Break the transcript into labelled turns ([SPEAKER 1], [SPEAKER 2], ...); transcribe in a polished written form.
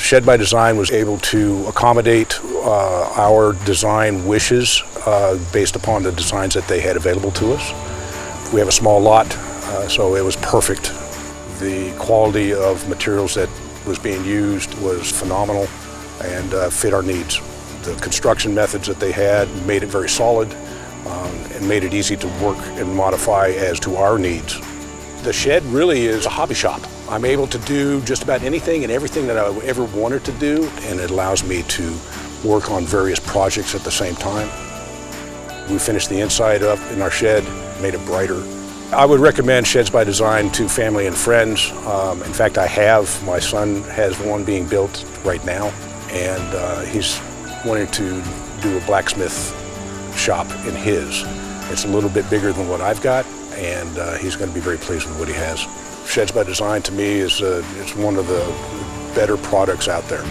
[SPEAKER 1] Shed by Design was able to accommodate our design wishes based upon the designs that they had available to us. We have a small lot, so it was perfect. The quality of materials that was being used was phenomenal and fit our needs. The construction methods that they had made it very solid and made it easy to work and modify as to our needs. The shed really is a hobby shop. I'm able to do just about anything and everything that I ever wanted to do, and it allows me to work on various projects at the same time. We finished the inside up in our shed, made it brighter. I would recommend Sheds by Design to family and friends. In fact, my son has one being built right now, and he's wanting to do a blacksmith shop in his. It's a little bit bigger than what I've got, and he's going to be very pleased with what he has. Sheds by Design to me is it's one of the better products out there.